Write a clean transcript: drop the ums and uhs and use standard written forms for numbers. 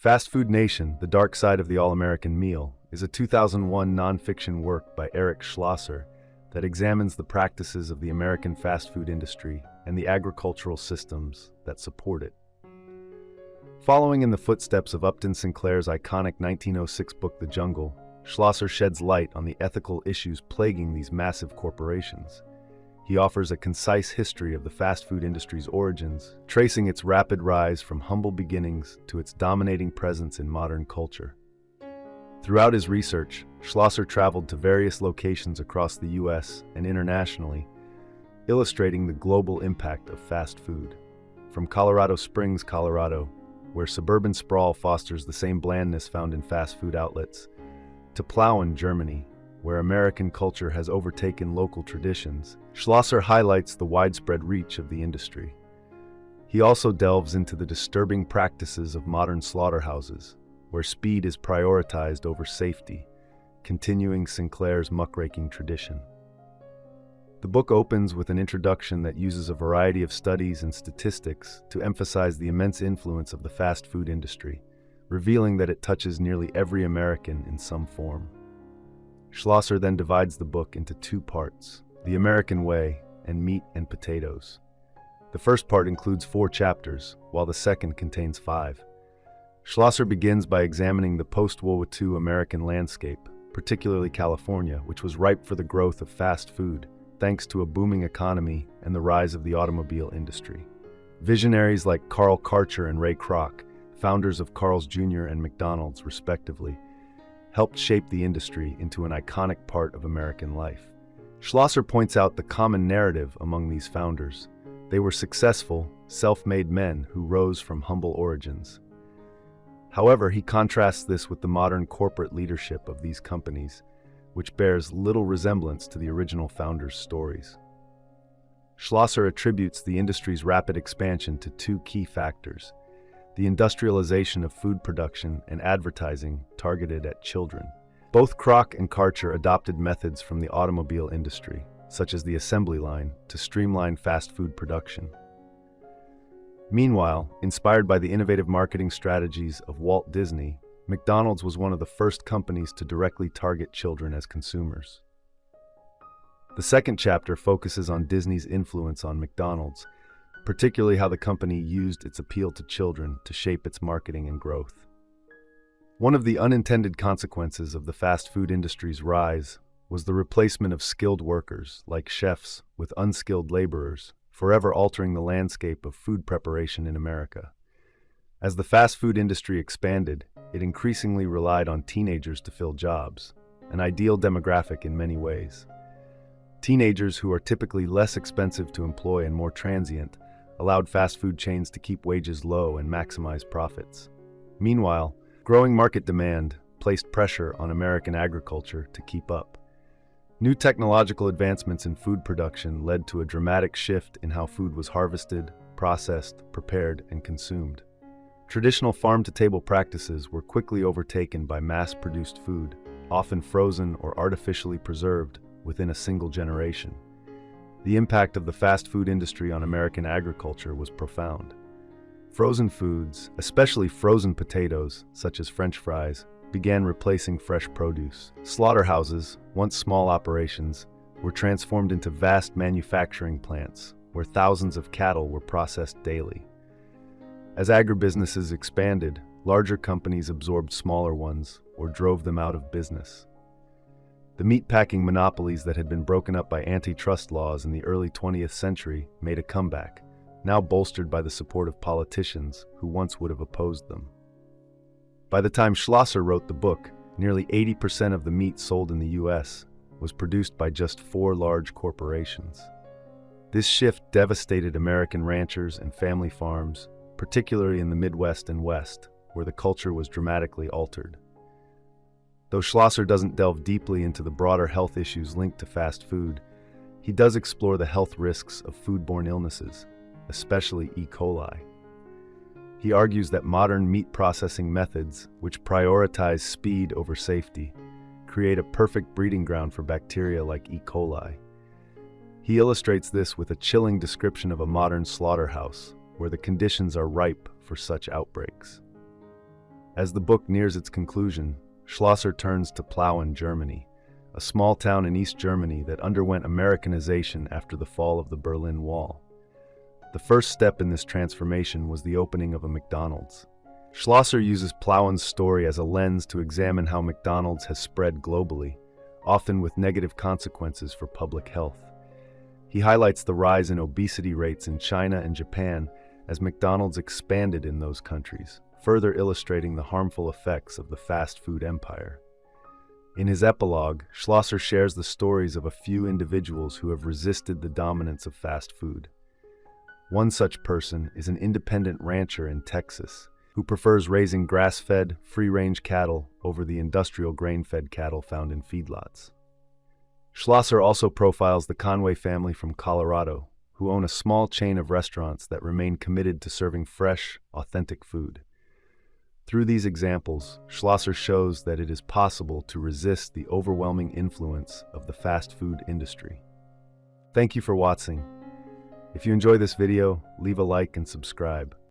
Fast Food Nation, The Dark Side of the All-American Meal is a 2001 nonfiction work by Eric Schlosser that examines the practices of the American fast food industry and the agricultural systems that support it. Following in the footsteps of Upton Sinclair's iconic 1906 book The Jungle, Schlosser sheds light on the ethical issues plaguing these massive corporations. He offers a concise history of the fast food industry's origins, tracing its rapid rise from humble beginnings to its dominating presence in modern culture. Throughout his research, Schlosser traveled to various locations across the U.S. and internationally, illustrating the global impact of fast food. From Colorado Springs, Colorado, where suburban sprawl fosters the same blandness found in fast food outlets, to Plauen, Germany, where American culture has overtaken local traditions, Schlosser highlights the widespread reach of the industry. He also delves into the disturbing practices of modern slaughterhouses, where speed is prioritized over safety, continuing Sinclair's muckraking tradition. The book opens with an introduction that uses a variety of studies and statistics to emphasize the immense influence of the fast food industry, revealing that it touches nearly every American in some form. Schlosser then divides the book into two parts, The American Way and Meat and Potatoes. The first part includes 4 chapters, while the second contains 5. Schlosser begins by examining the post-World War II American landscape, particularly California, which was ripe for the growth of fast food, thanks to a booming economy and the rise of the automobile industry. Visionaries like Carl Karcher and Ray Kroc, founders of Carl's Jr. and McDonald's, respectively, helped shape the industry into an iconic part of American life. Schlosser points out the common narrative among these founders. They were successful, self-made men who rose from humble origins. However, he contrasts this with the modern corporate leadership of these companies, which bears little resemblance to the original founders' stories. Schlosser attributes the industry's rapid expansion to 2 key factors: the industrialization of food production and advertising targeted at children. Both Kroc and Karcher adopted methods from the automobile industry, such as the assembly line, to streamline fast food production. Meanwhile, inspired by the innovative marketing strategies of Walt Disney, McDonald's was one of the first companies to directly target children as consumers. The second chapter focuses on Disney's influence on McDonald's, particularly how the company used its appeal to children to shape its marketing and growth. One of the unintended consequences of the fast food industry's rise was the replacement of skilled workers, like chefs, with unskilled laborers, forever altering the landscape of food preparation in America. As the fast food industry expanded, it increasingly relied on teenagers to fill jobs, an ideal demographic in many ways. Teenagers, who are typically less expensive to employ and more transient, allowed fast food chains to keep wages low and maximize profits. Meanwhile, growing market demand placed pressure on American agriculture to keep up. New technological advancements in food production led to a dramatic shift in how food was harvested, processed, prepared, and consumed. Traditional farm-to-table practices were quickly overtaken by mass-produced food, often frozen or artificially preserved within a single generation. The impact of the fast food industry on American agriculture was profound. Frozen foods, especially frozen potatoes, such as French fries, began replacing fresh produce. Slaughterhouses, once small operations, were transformed into vast manufacturing plants, where thousands of cattle were processed daily. As agribusinesses expanded, larger companies absorbed smaller ones or drove them out of business. The meatpacking monopolies that had been broken up by antitrust laws in the early 20th century made a comeback, now bolstered by the support of politicians who once would have opposed them. By the time Schlosser wrote the book, nearly 80% of the meat sold in the U.S. was produced by just 4 large corporations. This shift devastated American ranchers and family farms, particularly in the Midwest and West, where the culture was dramatically altered. Though Schlosser doesn't delve deeply into the broader health issues linked to fast food, he does explore the health risks of foodborne illnesses, especially E. coli. He argues that modern meat processing methods, which prioritize speed over safety, create a perfect breeding ground for bacteria like E. coli. He illustrates this with a chilling description of a modern slaughterhouse, where the conditions are ripe for such outbreaks. As the book nears its conclusion, Schlosser turns to Plauen, Germany, a small town in East Germany that underwent Americanization after the fall of the Berlin Wall. The first step in this transformation was the opening of a McDonald's. Schlosser uses Plauen's story as a lens to examine how McDonald's has spread globally, often with negative consequences for public health. He highlights the rise in obesity rates in China and Japan as McDonald's expanded in those countries, further illustrating the harmful effects of the fast food empire. In his epilogue, Schlosser shares the stories of a few individuals who have resisted the dominance of fast food. One such person is an independent rancher in Texas who prefers raising grass-fed, free-range cattle over the industrial grain-fed cattle found in feedlots. Schlosser also profiles the Conway family from Colorado, who own a small chain of restaurants that remain committed to serving fresh, authentic food. Through these examples, Schlosser shows that it is possible to resist the overwhelming influence of the fast food industry. Thank you for watching. If you enjoy this video, leave a like and subscribe.